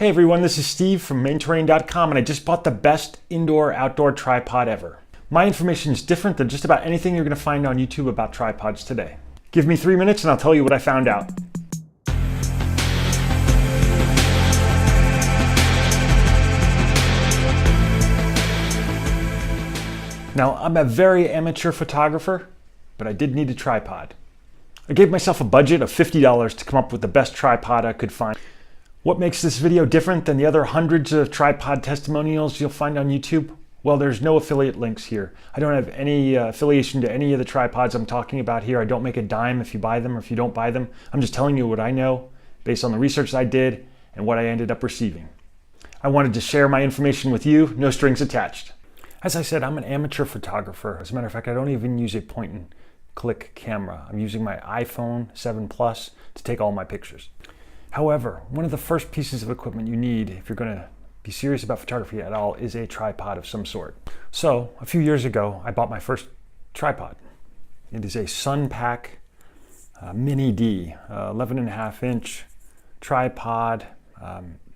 Hey everyone, this is Steve from MaineTerrain.com, and I just bought the best indoor-outdoor tripod ever. My information is different than just about anything you're going to find on YouTube about tripods today. Give me 3 minutes and I'll tell you what I found out. Now, I'm a very amateur photographer, but I did need a tripod. I gave myself a budget of $50 to come up with the best tripod I could find. What makes this video different than the other hundreds of tripod testimonials you'll find on YouTube? Well, there's no affiliate links here. I don't have any affiliation to any of the tripods I'm talking about here. I don't make a dime if you buy them or if you don't buy them. I'm just telling you what I know based on the research I did and what I ended up receiving. I wanted to share my information with you, no strings attached. As I said, I'm an amateur photographer. As a matter of fact, I don't even use a point and click camera. I'm using my iPhone 7 Plus to take all my pictures. However, one of the first pieces of equipment you need if you're going to be serious about photography at all is a tripod of some sort. So a few years ago, I bought my first tripod. It is a Sunpack Mini D, 11.5-inch tripod.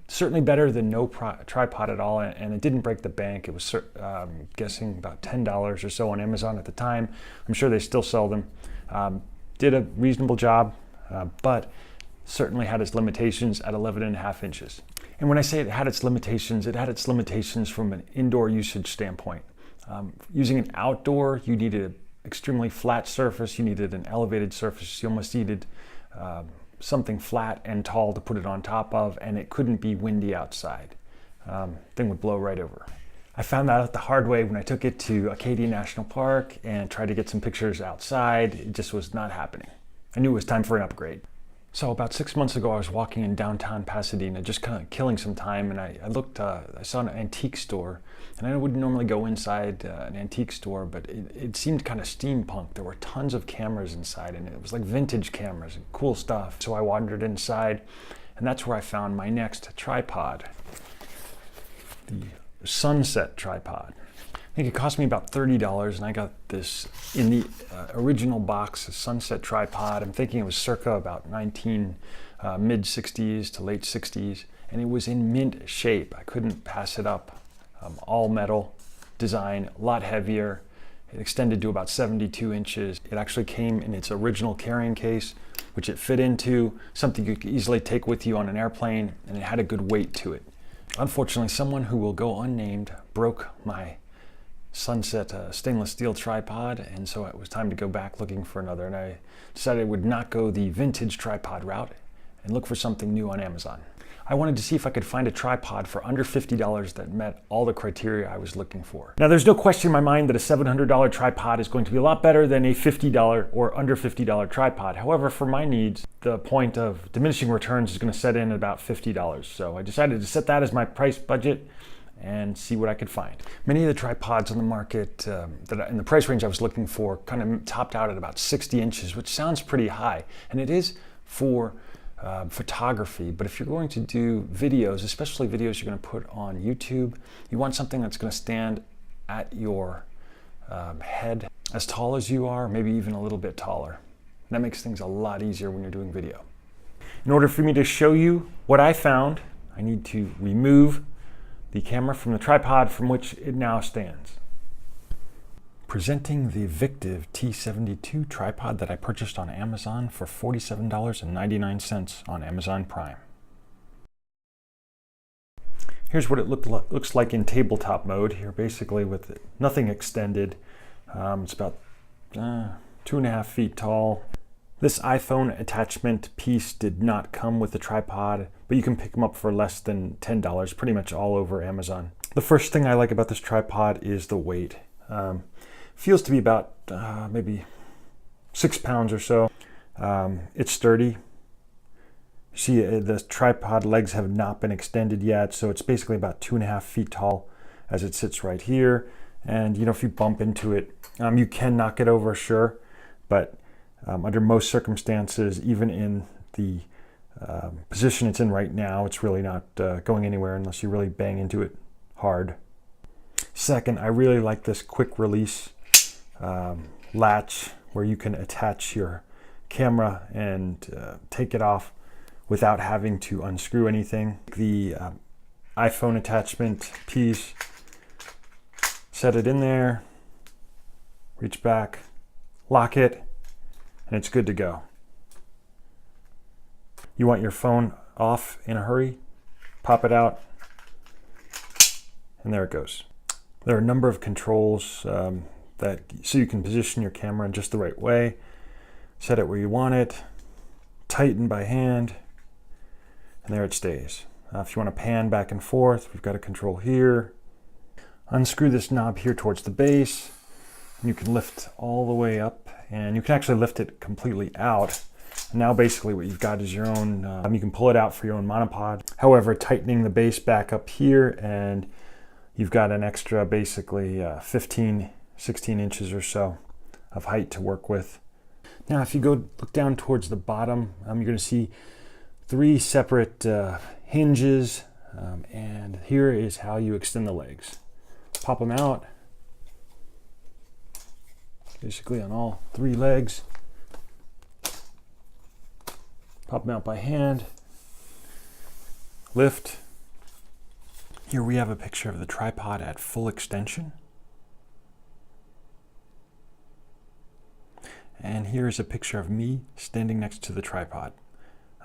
Certainly better than no tripod at all, and it didn't break the bank. It was I'm guessing about $10 or so on Amazon at the time. I'm sure they still sell them. Did a reasonable job, but certainly had its limitations at 11.5 inches. And when I say it had its limitations from an indoor usage standpoint. Using an outdoor, you needed an extremely flat surface, you needed an elevated surface, you almost needed something flat and tall to put it on top of, and it couldn't be windy outside. Thing would blow right over. I found that out the hard way when I took it to Acadia National Park and tried to get some pictures outside. It just was not happening. I knew it was time for an upgrade. So about 6 months ago, I was walking in downtown Pasadena, just kind of killing some time, and I looked, I saw an antique store, and I wouldn't normally go inside an antique store, but it seemed kind of steampunk. There were tons of cameras inside, and it was like vintage cameras and cool stuff. So I wandered inside, and that's where I found my next tripod, the Sunset tripod. I think it cost me about $30, and I got this in the original box, a Sunset tripod. I'm thinking it was circa about mid-60s to late 60s, and it was in mint shape. I couldn't pass it up. All metal design, a lot heavier. It extended to about 72 inches. It actually came in its original carrying case, which it fit into, something you could easily take with you on an airplane, and it had a good weight to it. Unfortunately, someone who will go unnamed broke my Sunset stainless steel tripod, and so it was time to go back looking for another, and I decided I would not go the vintage tripod route and look for something new on Amazon. I wanted to see if I could find a tripod for under $50 that met all the criteria I was looking for. Now, there's no question in my mind that a $700 tripod is going to be a lot better than a $50 or under $50 tripod. However, for my needs, the point of diminishing returns is going to set in at about $50. So I decided to set that as my price budget and see what I could find. Many of the tripods on the market in the price range I was looking for kind of topped out at about 60 inches, which sounds pretty high. And it is for photography, but if you're going to do videos, especially videos you're going to put on YouTube, you want something that's going to stand at your head as tall as you are, maybe even a little bit taller. That makes things a lot easier when you're doing video. In order for me to show you what I found, I need to remove the camera from the tripod from which it now stands. Presenting the Victiv T72 tripod that I purchased on Amazon for $47.99 on Amazon Prime. Here's what it looks like in tabletop mode here, basically with nothing extended. It's about 2.5 feet tall. This iPhone attachment piece did not come with the tripod, but you can pick them up for less than $10 pretty much all over Amazon. The first thing I like about this tripod is the weight. Feels to be about maybe 6 pounds or so. It's sturdy. See, the tripod legs have not been extended yet, so it's basically about 2.5 feet tall as it sits right here. And you know, if you bump into it, you can knock it over, sure, but under most circumstances, even in the position it's in right now, it's really not going anywhere unless you really bang into it hard. Second, I really like this quick release latch where you can attach your camera and take it off without having to unscrew anything. The iPhone attachment piece, set it in there, reach back, lock it, and it's good to go. You want your phone off in a hurry, pop it out, and there it goes. There are a number of controls so you can position your camera in just the right way, set it where you want it, tighten by hand, and there it stays. If you want to pan back and forth, we've got a control here. Unscrew this knob here towards the base, and you can lift all the way up, and you can actually lift it completely out. And now basically what you've got is your own, you can pull it out for your own monopod. However, tightening the base back up here, and you've got an extra basically 15, 16 inches or so of height to work with. Now if you go look down towards the bottom, you're going to see 3 separate hinges, and here is how you extend the legs. Pop them out, basically on all 3 legs. Pop them out by hand, lift. Here we have a picture of the tripod at full extension. And here is a picture of me standing next to the tripod.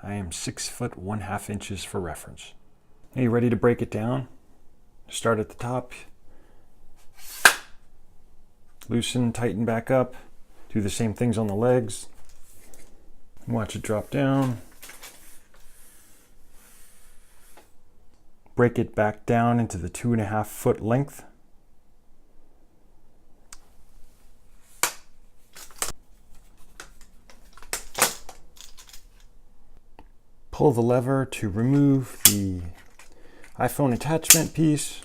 I am 6 foot 1/2 inches for reference. Are you ready to break it down? Start at the top. Loosen, tighten back up. Do the same things on the legs. Watch it drop down. Break it back down into the 2.5 foot length. Pull the lever to remove the iPhone attachment piece.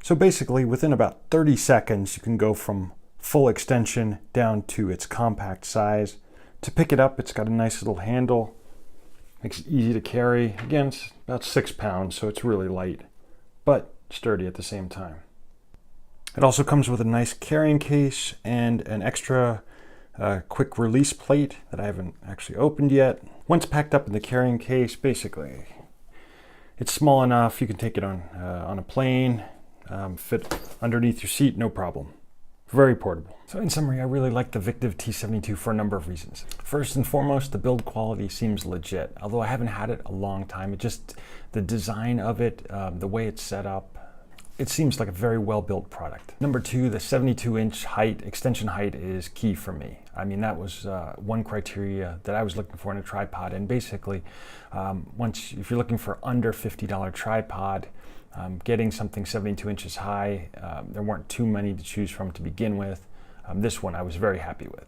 So basically within about 30 seconds you can go from full extension down to its compact size. To pick it up, it's got a nice little handle, makes it easy to carry. Again, it's about 6 pounds, so it's really light, but sturdy at the same time. It also comes with a nice carrying case and an extra quick release plate that I haven't actually opened yet. Once packed up in the carrying case, basically, it's small enough you can take it on a plane, fit underneath your seat, no problem. Very portable. So in summary, I really like the Victiv T72 for a number of reasons. First and foremost, the build quality seems legit. Although I haven't had it a long time, the design of it, the way it's set up, it seems like a very well-built product. Number 2, the 72-inch height, extension height is key for me. I mean, that was one criteria that I was looking for in a tripod. And basically, if you're looking for under $50 tripod, getting something 72 inches high, there weren't too many to choose from to begin with. This one I was very happy with.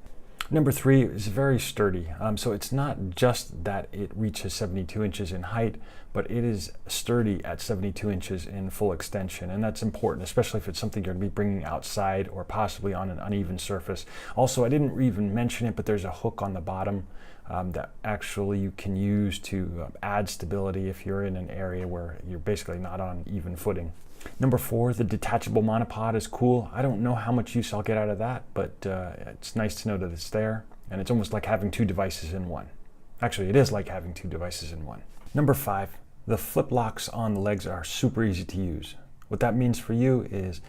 Number 3 is very sturdy. So it's not just that it reaches 72 inches in height, but it is sturdy at 72 inches in full extension. And that's important, especially if it's something you're going to be bringing outside or possibly on an uneven surface. Also, I didn't even mention it, but there's a hook on the bottom that actually you can use to add stability if you're in an area where you're basically not on even footing. Number 4, the detachable monopod is cool. I don't know how much use I'll get out of that, but it's nice to know that it's there, and it's almost like having 2 devices in one. Actually, it is like having 2 devices in one. Number 5, the flip locks on the legs are super easy to use. What that means for you is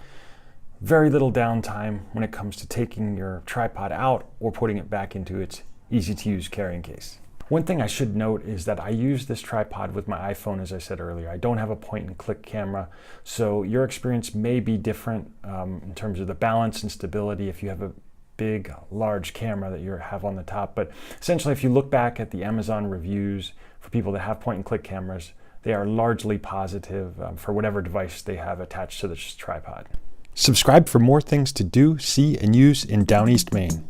very little downtime when it comes to taking your tripod out or putting it back into its easy to use carrying case. One thing I should note is that I use this tripod with my iPhone, as I said earlier. I don't have a point and click camera, so your experience may be different in terms of the balance and stability if you have a big, large camera that you have on the top. But essentially, if you look back at the Amazon reviews for people that have point and click cameras, they are largely positive for whatever device they have attached to this tripod. Subscribe for more things to do, see, and use in Down East, Maine.